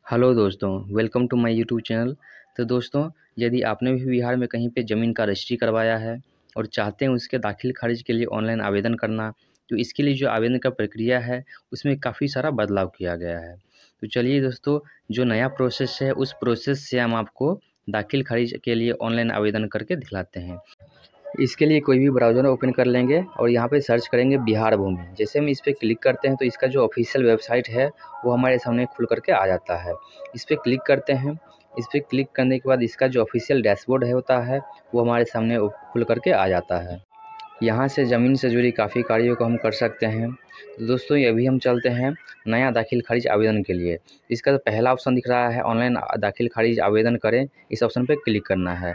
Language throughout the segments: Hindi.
हेलो दोस्तों, welcome to my YouTube channel. तो दोस्तों, यदि आपने भी बिहार में कहीं पे ज़मीन का रजिस्ट्री करवाया है और चाहते हैं उसके दाखिल खारिज के लिए ऑनलाइन आवेदन करना, तो इसके लिए जो आवेदन का प्रक्रिया है उसमें काफ़ी सारा बदलाव किया गया है। तो चलिए दोस्तों, जो नया प्रोसेस है उस प्रोसेस से हम आपको दाखिल खारिज के लिए ऑनलाइन आवेदन करके दिखलाते हैं। इसके लिए कोई भी ब्राउज़र ओपन कर लेंगे और यहाँ पे सर्च करेंगे बिहार भूमि। जैसे हम इस पे क्लिक करते हैं तो इसका जो ऑफिशियल वेबसाइट है वो हमारे सामने खुल करके आ जाता है। इस पे क्लिक करते हैं। इस पे क्लिक करने के बाद इसका जो ऑफिशियल डैशबोर्ड है होता है वो हमारे सामने खुल करके आ जाता है। यहाँ से ज़मीन से जुड़ी काफ़ी कार्यों को हम कर सकते हैं। तो दोस्तों, ये अभी हम चलते हैं नया दाखिल खारिज आवेदन के लिए। इसका जो पहला ऑप्शन दिख रहा है ऑनलाइन दाखिल खारिज आवेदन करें, इस ऑप्शन पे क्लिक करना है।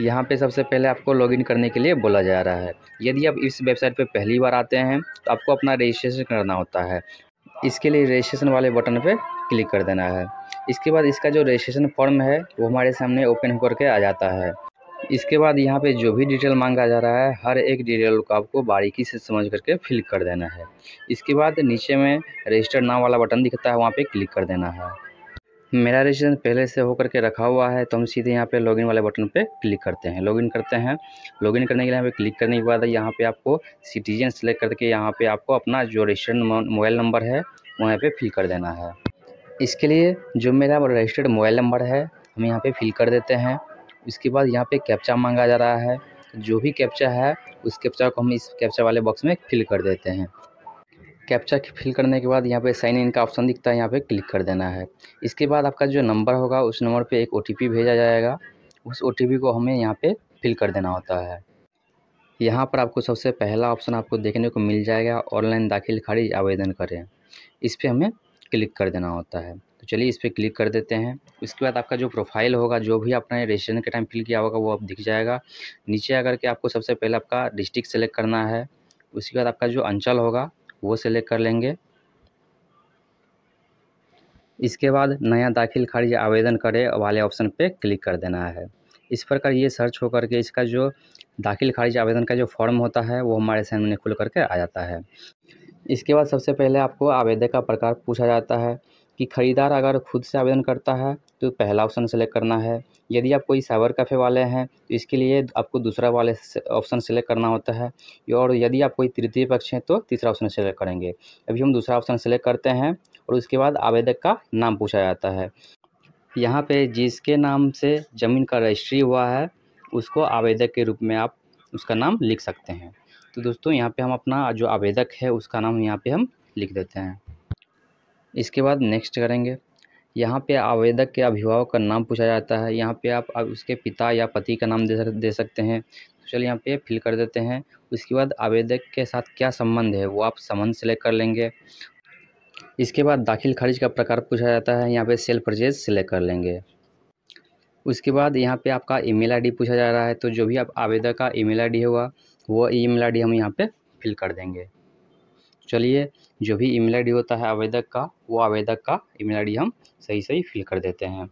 यहाँ पे सबसे पहले आपको लॉगिन करने के लिए बोला जा रहा है। यदि आप इस वेबसाइट पे पहली बार आते हैं तो आपको अपना रजिस्ट्रेशन करना होता है। इसके लिए रजिस्ट्रेशन वाले बटन पे क्लिक कर देना है। इसके बाद इसका जो रजिस्ट्रेशन फॉर्म है वो हमारे सामने ओपन होकर के आ जाता है। इसके बाद यहाँ पे जो भी डिटेल मांगा जा रहा है हर एक डिटेल को आपको बारीकी से समझ करके फिल कर देना है। इसके बाद नीचे में रजिस्टर्ड नाउ वाला बटन दिखता है, वहाँ पे क्लिक कर देना है। मेरा रजिस्ट्रेशन पहले से होकर के रखा हुआ है तो हम सीधे यहाँ पे लॉगिन वाले बटन पे क्लिक करते हैं। लॉगिन करते हैं। लॉगिन करने के लिए यहाँ पे क्लिक करने के बाद यहाँ पे आपको सिटीजन सेलेक्ट करके यहाँ पे आपको अपना जो रजिस्टर्ड मोबाइल नंबर है वो यहाँ पे फिल कर देना है। इसके लिए जो मेरा रजिस्टर्ड मोबाइल नंबर है हम यहाँ पे फिल कर देते हैं। इसके बाद यहाँ पे कैप्चा मांगा जा रहा है। जो भी कैप्चा है उस कैप्चा को हम इस कैप्चा वाले बॉक्स में फिल कर देते हैं। कैप्चा फिल करने के बाद यहाँ पे साइन इन का ऑप्शन दिखता है, यहाँ पे क्लिक कर देना है। इसके बाद आपका जो नंबर होगा उस नंबर पे एक ओटीपी भेजा जाएगा। उस ओटीपी को हमें यहाँ पे फिल कर देना होता है। यहाँ पर आपको सबसे पहला ऑप्शन आपको देखने को मिल जाएगा, ऑनलाइन दाखिल खारिज आवेदन करें। इस पर हमें क्लिक कर देना होता है। तो चलिए इस पर क्लिक कर देते हैं। उसके बाद आपका जो प्रोफाइल होगा, जो भी आपने रजिस्ट्रेशन के टाइम फिल किया होगा वो अब दिख जाएगा। नीचे आकर के आपको सबसे पहले आपका डिस्ट्रिक्ट सेलेक्ट करना है। उसके बाद आपका जो अंचल होगा वो सेलेक्ट कर लेंगे। इसके बाद नया दाखिल खारिज आवेदन करें वाले ऑप्शन पे क्लिक कर देना है। इस प्रकार ये सर्च हो करके इसका जो दाखिल खारिज आवेदन का जो फॉर्म होता है वो हमारे सामने खुल करके आ जाता है। इसके बाद सबसे पहले आपको आवेदक का प्रकार पूछा जाता है कि खरीदार अगर खुद से आवेदन करता है तो पहला ऑप्शन सेलेक्ट करना है। यदि आप कोई साइबर कैफ़े वाले हैं तो इसके लिए आपको दूसरा वाले ऑप्शन सेलेक्ट करना होता है। और यदि आप कोई तृतीय पक्ष हैं तो तीसरा ऑप्शन सेलेक्ट करेंगे। अभी हम दूसरा ऑप्शन सेलेक्ट करते हैं और उसके बाद आवेदक का नाम पूछा जाता है। यहाँ पे जिसके नाम से ज़मीन का रजिस्ट्री हुआ है उसको आवेदक के रूप में आप उसका नाम लिख सकते हैं। तो दोस्तों, यहाँ पे हम अपना जो आवेदक है उसका नाम यहाँ पे हम लिख देते हैं। इसके बाद नेक्स्ट करेंगे। यहाँ पे आवेदक के अभिभावक का नाम पूछा जाता है। यहाँ पे आप उसके पिता या पति का नाम दे सकते हैं। तो चलिए यहाँ पे फिल कर देते हैं। उसके बाद आवेदक के साथ क्या संबंध है वो आप संबंध सेलेक्ट कर लेंगे। इसके बाद दाखिल खारिज का प्रकार पूछा जाता है, यहाँ पे सेल्फ परचेज सेलेक्ट कर लेंगे। उसके बाद यहाँ पे आपका ईमेल आईडी पूछा जा रहा है, तो जो भी आप आवेदक का ईमेल आईडी होगा वो ईमेल आईडी हम यहाँ पे फिल कर देंगे। चलिए, जो भी ईमेल आईडी होता है आवेदक का वो आवेदक का ईमेल आईडी हम सही फिल कर देते हैं।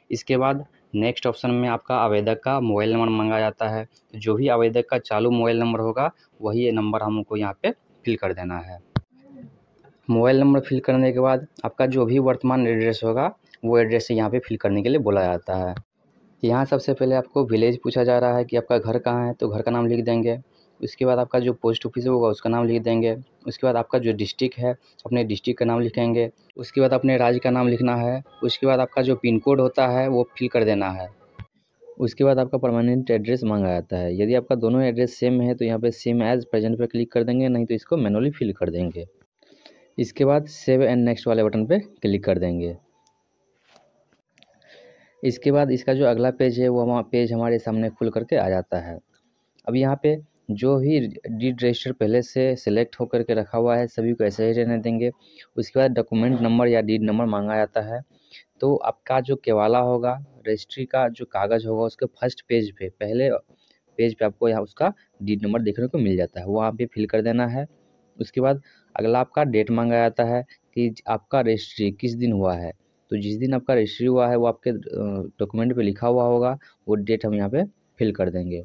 इसके बाद नेक्स्ट ऑप्शन में आपका आवेदक का मोबाइल नंबर मांगा जाता है। तो जो भी आवेदक का चालू मोबाइल नंबर होगा वही नंबर हमको यहाँ पे फिल कर देना है। मोबाइल नंबर फिल करने के बाद आपका जो भी वर्तमान एड्रेस होगा वो एड्रेस यहाँ पे फिल करने के लिए बोला जाता है। यहाँ सबसे पहले आपको विलेज पूछा जा रहा है कि आपका घर कहाँ है, तो घर का नाम लिख देंगे। उसके बाद आपका जो पोस्ट ऑफिस होगा उसका नाम लिख देंगे। उसके बाद आपका जो डिस्ट्रिक्ट है अपने डिस्ट्रिक्ट का नाम लिखेंगे। उसके बाद अपने राज्य का नाम लिखना है। उसके बाद आपका जो पिन कोड होता है वो फिल कर देना है। उसके बाद आपका परमानेंट एड्रेस मांगा जाता है। यदि आपका दोनों एड्रेस सेम है तो यहाँ पे सेम एज प्रेजेंट पे क्लिक कर देंगे, नहीं तो इसको मैनुअली फिल कर देंगे। इसके बाद सेव एंड नेक्स्ट वाले बटन पे क्लिक कर देंगे। इसके बाद इसका जो अगला पेज है वो पेज हमारे सामने खुल करके आ जाता है। अब यहाँ पे जो भी डीड रजिस्टर पहले से सिलेक्ट होकर के रखा हुआ है सभी को ऐसे ही रहने देंगे। उसके बाद डॉक्यूमेंट नंबर या डीड नंबर मांगा जाता है। तो आपका जो केवाला होगा, रजिस्ट्री का जो कागज़ होगा उसके फर्स्ट पेज पे पहले पेज पे आपको यहाँ उसका डीड नंबर देखने को मिल जाता है, वो आप पे फिल कर देना है। उसके बाद अगला आपका डेट मांगा जाता है कि आपका रजिस्ट्री किस दिन हुआ है। तो जिस दिन आपका रजिस्ट्री हुआ है वो आपके डॉक्यूमेंट पे लिखा हुआ होगा, वो डेट हम यहाँ पे फिल कर देंगे।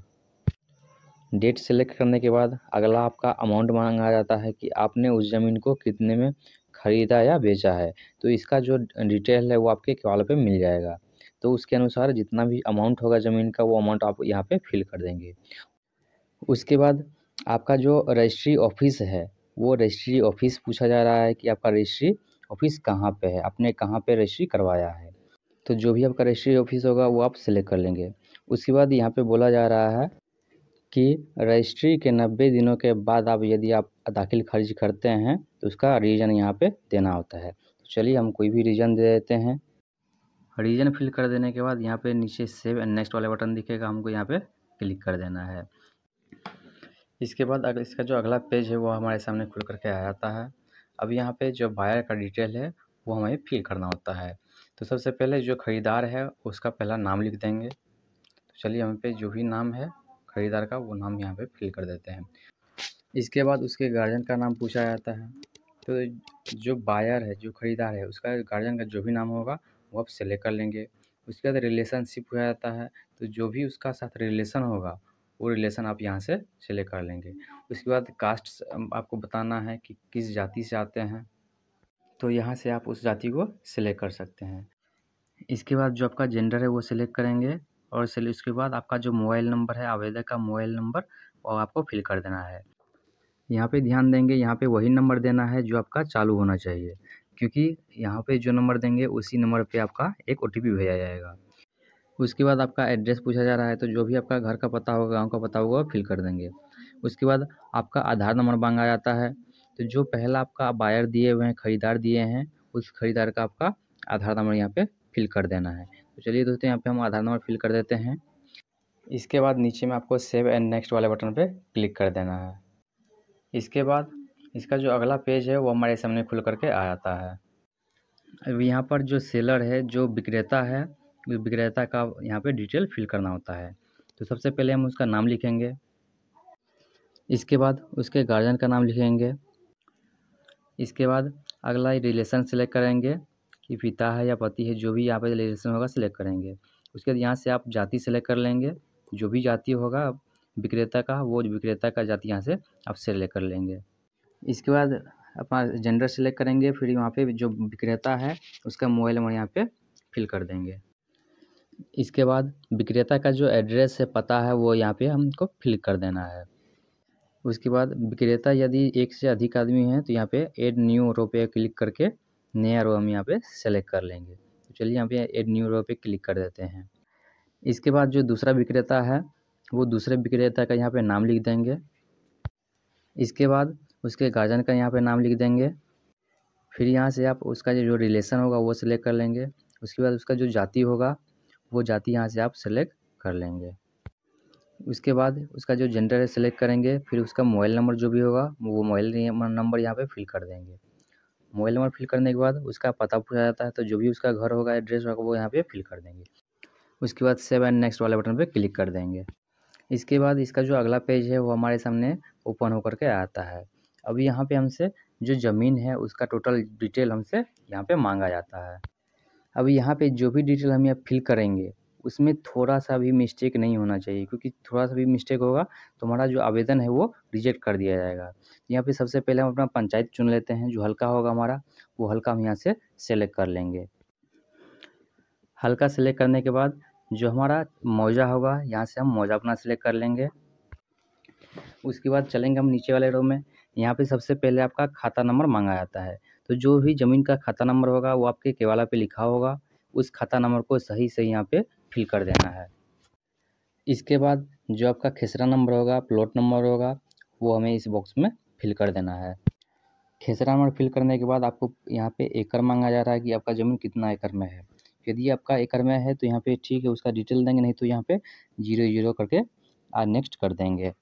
डेट सेलेक्ट करने के बाद अगला आपका अमाउंट मांगा जाता है कि आपने उस ज़मीन को कितने में ख़रीदा या बेचा है, तो इसका जो डिटेल है वो आपके केवाल पे मिल जाएगा। तो उसके अनुसार जितना भी अमाउंट होगा ज़मीन का वो अमाउंट आप यहाँ पे फिल कर देंगे। उसके बाद आपका जो रजिस्ट्री ऑफ़िस है, वो रजिस्ट्री ऑफ़िस पूछा जा रहा है कि आपका रजिस्ट्री ऑफ़िस कहाँ पे है, आपने कहाँ पे रजिस्ट्री करवाया है। तो जो भी आपका रजिस्ट्री ऑफ़िस होगा वो आप सेलेक्ट कर लेंगे। उसके बाद यहाँ पे बोला जा रहा है कि रजिस्ट्री के 90 दिनों के बाद आप यदि आप दाखिल खारिज करते हैं तो उसका रीज़न यहाँ पे देना होता है। तो चलिए हम कोई भी रीज़न दे देते हैं। रीज़न फिल कर देने के बाद यहाँ पे नीचे सेव एंड नेक्स्ट वाला बटन दिखेगा, हमको यहाँ पे क्लिक कर देना है। इसके बाद अगर इसका जो अगला पेज है वो हमारे सामने खुल करके आ जाता है। अब यहाँ पे जो बायर का डिटेल है वो हमें फिल करना होता है। तो सबसे पहले जो ख़रीदार है उसका पहला नाम लिख देंगे। तो चलिए हम पे जो भी नाम है ख़रीदार का वो नाम यहाँ पे फिल कर देते हैं। इसके बाद उसके गार्जियन का नाम पूछा जाता है। तो जो बायर है, जो ख़रीदार है, उसका गार्जियन का जो भी नाम होगा वो आप सेलेक्ट कर लेंगे। उसके बाद रिलेशनशिप पूछा जाता है, तो जो भी उसका साथ रिलेशन होगा वो रिलेशन आप यहाँ से सेलेक्ट कर लेंगे। उसके बाद कास्ट आपको बताना है कि किस जाति से आते हैं, तो यहाँ से आप उस जाति को सेलेक्ट कर सकते हैं। इसके बाद जो आपका जेंडर है वो सिलेक्ट करेंगे और उसके बाद आपका जो मोबाइल नंबर है, आवेदक का मोबाइल नंबर, वो आपको फिल कर देना है। यहाँ पे ध्यान देंगे, यहाँ पे वही नंबर देना है जो आपका चालू होना चाहिए, क्योंकि यहाँ पे जो नंबर देंगे उसी नंबर पे आपका एक ओटीपी भेजा जाएगा। उसके बाद आपका एड्रेस पूछा जा रहा है, तो जो भी आपका घर का पता होगा, गाँव का पता होगा, वो फिल कर देंगे। उसके बाद आपका आधार नंबर मांगा जाता है, तो जो पहला आपका बायर दिए हुए हैं, ख़रीदार दिए हैं, उस ख़रीदार का आपका आधार नंबर यहाँ पे फिल कर देना है। तो चलिए दोस्तों यहाँ पे हम आधार नंबर फिल कर देते हैं। इसके बाद नीचे में आपको सेव एंड नेक्स्ट वाले बटन पे क्लिक कर देना है। इसके बाद इसका जो अगला पेज है वो हमारे सामने खुल करके आ जाता है। अब यहाँ पर जो सेलर है, जो विक्रेता है, उस विक्रेता का यहाँ पे डिटेल फिल करना होता है। तो सबसे पहले हम उसका नाम लिखेंगे, इसके बाद उसके गार्जियन का नाम लिखेंगे। इसके बाद अगला रिलेशन सेलेक्ट करेंगे कि पिता है या पति है, जो भी यहाँ पे रिलेशन होगा सेलेक्ट करेंगे। उसके बाद यहाँ से आप जाति सेलेक्ट कर लेंगे, जो भी जाति होगा विक्रेता का, वो विक्रेता का जाति यहाँ से आप सेलेक्ट कर लेंगे। इसके बाद अपना जेंडर सेलेक्ट करेंगे, फिर वहाँ पे जो विक्रेता है उसका मोबाइल नंबर यहाँ पे फिल कर देंगे। इसके बाद विक्रेता का जो एड्रेस है, पता है, वो यहाँ पे हमको फिल कर देना है। उसके बाद विक्रेता यदि एक से अधिक आदमी हैं तो यहाँ पे ऐड न्यू रो पे क्लिक करके नया रो हम यहाँ पे सेलेक्ट कर लेंगे। तो चलिए यहाँ पे ऐड न्यू रो पे क्लिक कर देते हैं। इसके बाद जो दूसरा विक्रेता है वो दूसरे विक्रेता का यहाँ पे नाम लिख देंगे। इसके बाद उसके गार्जियन का यहाँ पे नाम लिख देंगे। फिर यहाँ से आप उसका जो रिलेशन होगा वो सिलेक्ट कर लेंगे। उसके बाद उसका जो जाति होगा वो जाति यहाँ से आप सेलेक्ट कर लेंगे। उसके बाद उसका जो जेंडर है सेलेक्ट करेंगे, फिर उसका मोबाइल नंबर जो भी होगा वो मोबाइल नंबर यहाँ पे फिल कर देंगे। मोबाइल नंबर फिल करने के बाद उसका पता पूछा जाता है, तो जो भी उसका घर होगा, एड्रेस होगा, वो यहाँ पे फिल कर देंगे। उसके बाद सेव एंड नेक्स्ट वाले बटन पे क्लिक कर देंगे। इसके बाद इसका जो अगला पेज है वो हमारे सामने ओपन होकर के आता है। अब यहाँ पे हमसे जो ज़मीन है उसका टोटल डिटेल हमसे यहाँ पे मांगा जाता है। अब यहाँ पे जो भी डिटेल हम यहाँ फिल करेंगे उसमें थोड़ा सा भी मिस्टेक नहीं होना चाहिए, क्योंकि थोड़ा सा भी मिस्टेक होगा तो हमारा जो आवेदन है वो रिजेक्ट कर दिया जाएगा। यहाँ पे सबसे पहले हम अपना पंचायत चुन लेते हैं, जो हल्का होगा हमारा, वो हल्का हम यहाँ से सेलेक्ट कर लेंगे। हल्का सेलेक्ट करने के बाद जो हमारा मौजा होगा, यहाँ से हम मौजा अपना सेलेक्ट कर लेंगे। उसके बाद चलेंगे हम नीचे वाले रो में। यहाँ पे सबसे पहले आपका खाता नंबर मांगा जाता है, तो जो भी ज़मीन का खाता नंबर होगा वो आपके केवाला पे लिखा होगा, उस खाता नंबर को सही से यहाँ पे फिल कर देना है। इसके बाद जो आपका खेसरा नंबर होगा, प्लॉट नंबर होगा, वो हमें इस बॉक्स में फिल कर देना है। खेसरा नंबर फिल करने के बाद आपको यहाँ पे एकड़ मांगा जा रहा है कि आपका ज़मीन कितना एकड़ में है। यदि आपका एकड़ में है तो यहाँ पे ठीक है, उसका डिटेल देंगे, नहीं तो यहाँ पे 00 करके नेक्स्ट कर देंगे।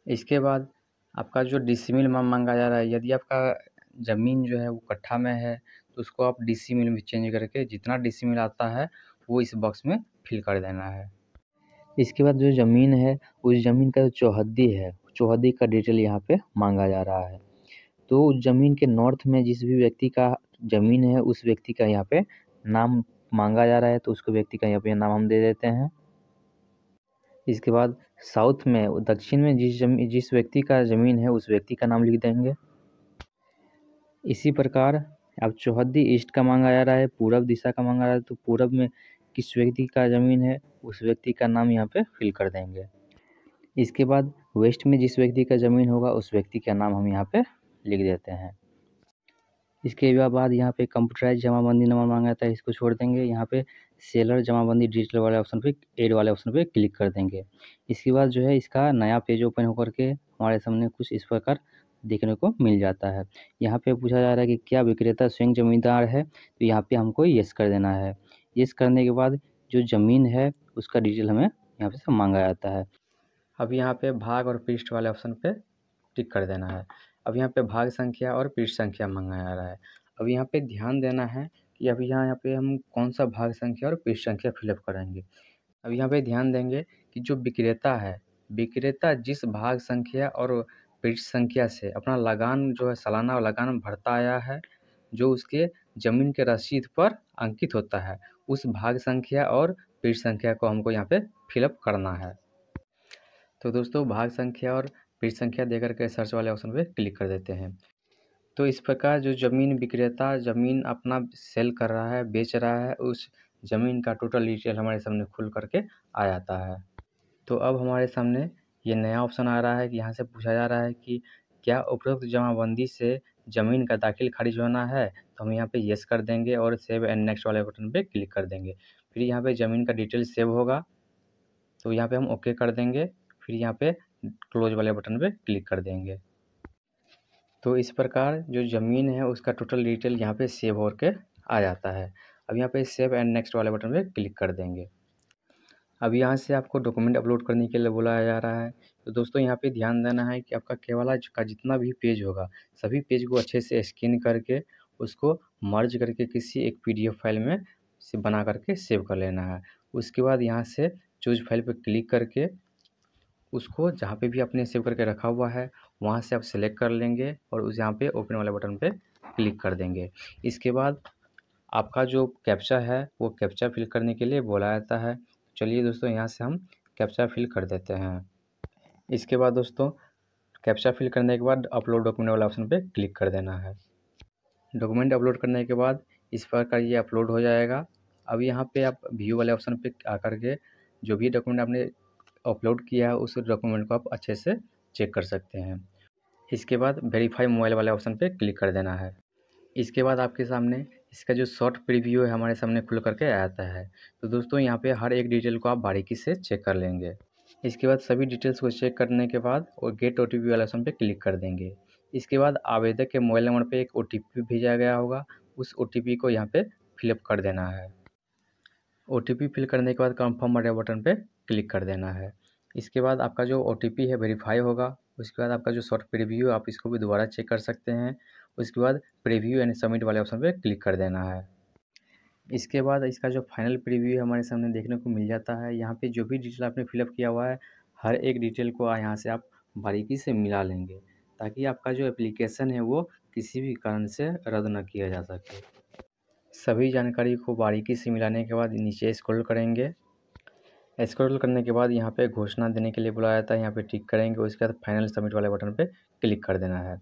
इसके बाद आपका जो डिसिमिल मांगा जा रहा है, यदि आपका ज़मीन जो है वो कट्ठा में है तो उसको आप डिसिमिल में चेंज करके जितना डिसिमिल आता है वो इस बॉक्स में फिल कर देना है। इसके बाद जो ज़मीन है उस ज़मीन का जो चौहद्दी है, चौहद्दी का डिटेल यहाँ पे मांगा जा रहा है। तो उस ज़मीन के नॉर्थ में जिस भी व्यक्ति का ज़मीन है उस व्यक्ति का यहाँ पे नाम मांगा जा रहा है, तो उसको व्यक्ति का यहाँ पे नाम हम दे देते हैं। इसके बाद साउथ में, दक्षिण में जिस व्यक्ति का ज़मीन है उस व्यक्ति का नाम लिख देंगे। इसी प्रकार अब चौहद्दी ईस्ट का मांगा जा रहा है, पूरब दिशा का मांगा जा रहा है, तो पूरब में किस व्यक्ति का ज़मीन है उस व्यक्ति का नाम यहाँ पे फिल कर देंगे। इसके बाद वेस्ट में जिस व्यक्ति का ज़मीन होगा उस व्यक्ति का नाम हम यहाँ पे लिख देते हैं। इसके बाद यहाँ पे कंप्यूटराइज जमाबंदी नंबर मांगा था, इसको छोड़ देंगे। यहाँ पे सेलर जमाबंदी डिजिटल वाले ऑप्शन पे ऐड वाले ऑप्शन पे क्लिक कर देंगे। इसके बाद जो है इसका नया पेज ओपन होकर के हमारे सामने कुछ इस प्रकार देखने को मिल जाता है। यहाँ पे पूछा जा रहा है कि क्या विक्रेता स्वयं जमींदार है, तो यहाँ पे हमको येस कर देना है। येस करने के बाद जो ज़मीन है उसका डिटेल हमें यहाँ पे सब मांगा जाता है। अब यहाँ पे भाग और पृष्ठ वाले ऑप्शन पे टिक कर देना है। अब यहाँ पे भाग संख्या और पृष्ठ संख्या मांगा जा रहा है। अब यहाँ पे ध्यान देना है कि अब यहाँ पे हम कौन सा भाग संख्या और पृष्ठ संख्या फिलअप करेंगे। अब यहाँ पे ध्यान देंगे कि जो विक्रेता है, विक्रेता जिस भाग संख्या और पृष्ठ संख्या से अपना लगान जो है सालाना लगान भरता आया है, जो उसके ज़मीन के रसीद पर अंकित होता है, उस भाग संख्या और पृष्ठ संख्या को हमको यहाँ पे फिलअप करना है। तो दोस्तों भाग संख्या और पृष्ठ संख्या देकर के सर्च वाले ऑप्शन पे क्लिक कर देते हैं। तो इस प्रकार जो ज़मीन विक्रेता ज़मीन अपना सेल कर रहा है, बेच रहा है, उस ज़मीन का टोटल डिटेल हमारे सामने खुल करके आ जाता है। तो अब हमारे सामने ये नया ऑप्शन आ रहा है कि यहाँ से पूछा जा रहा है कि क्या उपरोक्त जमाबंदी से ज़मीन का दाखिल खारिज होना है, तो हम यहाँ पे येस कर देंगे और सेव एंड नेक्स्ट वाले बटन पे क्लिक कर देंगे। फिर यहाँ पे ज़मीन का डिटेल सेव होगा, तो यहाँ पे हम ओके कर देंगे। फिर यहाँ पे क्लोज वाले बटन पे क्लिक कर देंगे। तो इस प्रकार जो ज़मीन है उसका टोटल डिटेल यहाँ पे सेव होकर आ जाता है। अब यहाँ पे सेव एंड नेक्स्ट वाले बटन पे क्लिक कर देंगे। अब यहाँ से आपको डॉक्यूमेंट अपलोड करने के लिए बुलाया जा रहा है। तो दोस्तों यहाँ पे ध्यान देना है कि आपका केवाला का जितना भी पेज होगा, सभी पेज को अच्छे से स्कैन करके उसको मर्ज करके किसी एक PDF फाइल में से बना करके सेव कर लेना है। उसके बाद यहाँ से चूज़ फाइल पे क्लिक करके उसको जहाँ पे भी आपने सेव करके रखा हुआ है वहाँ से आप सेलेक्ट कर लेंगे और उस यहाँ पे ओपन वाले बटन पे क्लिक कर देंगे। इसके बाद आपका जो कैप्चा है वो कैप्चा फिल करने के लिए बोला जाता है। चलिए दोस्तों यहाँ से हम कैप्चा फिल कर देते हैं। इसके बाद दोस्तों कैप्चा फिल करने के बाद अपलोड डॉक्यूमेंट वाला ऑप्शन पे क्लिक कर देना है। डॉक्यूमेंट अपलोड करने के बाद इस प्रकार ये अपलोड हो जाएगा। अब यहाँ पे आप व्यू वाले ऑप्शन पे आकर के जो भी डॉक्यूमेंट आपने अपलोड किया है उस डॉक्यूमेंट को आप अच्छे से चेक कर सकते हैं। इसके बाद वेरीफाई मोबाइल वाले ऑप्शन पे क्लिक कर देना है। इसके बाद आपके सामने इसका जो शॉर्ट प्रीव्यू है हमारे सामने खुल करके आ जाता है। तो दोस्तों यहाँ पे हर एक डिटेल को आप बारीकी से चेक कर लेंगे। इसके बाद सभी डिटेल्स को चेक करने के बाद और गेट OTP वाले ऑप्शन पे क्लिक कर देंगे। इसके बाद आवेदक के मोबाइल नंबर पे एक OTP भेजा गया होगा, उस OTP को यहाँ पे फिलअप कर देना है। OTP फिल करने के बाद कन्फर्म वाले बटन पे क्लिक कर देना है। इसके बाद आपका जो OTP है वेरीफाई होगा। उसके बाद आपका जो शॉर्ट प्रीव्यू आप इसको भी दोबारा चेक कर सकते हैं। उसके बाद प्रीव्यू एंड सबमिट वाले ऑप्शन पे क्लिक कर देना है। इसके बाद इसका जो फाइनल प्रीव्यू हमारे सामने देखने को मिल जाता है। यहाँ पे जो भी डिटेल आपने फिलअप किया हुआ है हर एक डिटेल को यहाँ से आप बारीकी से मिला लेंगे, ताकि आपका जो एप्लीकेशन है वो किसी भी कारण से रद्द न किया जा सके। सभी जानकारी को बारीकी से मिलाने के बाद नीचे स्क्रॉल करेंगे। स्क्रॉल करने के बाद यहाँ पे घोषणा देने के लिए बुलाया जाता है, यहाँ पे टिक करेंगे। उसके बाद फाइनल सबमिट वाले बटन पे क्लिक कर देना है।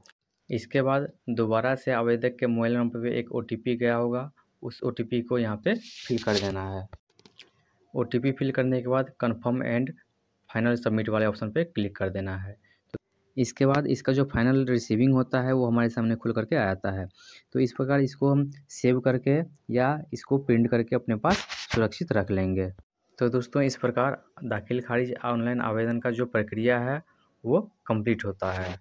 इसके बाद दोबारा से आवेदक के मोबाइल नंबर पे एक OTP गया होगा, उस OTP को यहाँ पे फिल कर देना है। OTP फिल करने के बाद कन्फर्म एंड फाइनल सबमिट वाले ऑप्शन पे क्लिक कर देना है। तो इसके बाद इसका जो फाइनल रिसीविंग होता है वो हमारे सामने खुल करके आ जाता है। तो इस प्रकार इसको हम सेव करके या इसको प्रिंट करके अपने पास सुरक्षित रख लेंगे। तो दोस्तों इस प्रकार दाखिल खारिज ऑनलाइन आवेदन का जो प्रक्रिया है वो कंप्लीट होता है।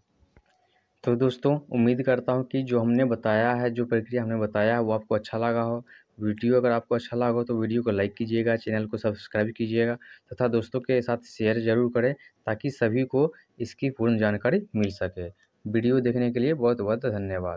तो दोस्तों उम्मीद करता हूँ कि जो हमने बताया है, जो प्रक्रिया हमने बताया है वो आपको अच्छा लगा हो। वीडियो अगर आपको अच्छा लगा हो तो वीडियो को लाइक कीजिएगा, चैनल को सब्सक्राइब कीजिएगा तथा दोस्तों के साथ शेयर ज़रूर करें, ताकि सभी को इसकी पूर्ण जानकारी मिल सके। वीडियो देखने के लिए बहुत बहुत धन्यवाद।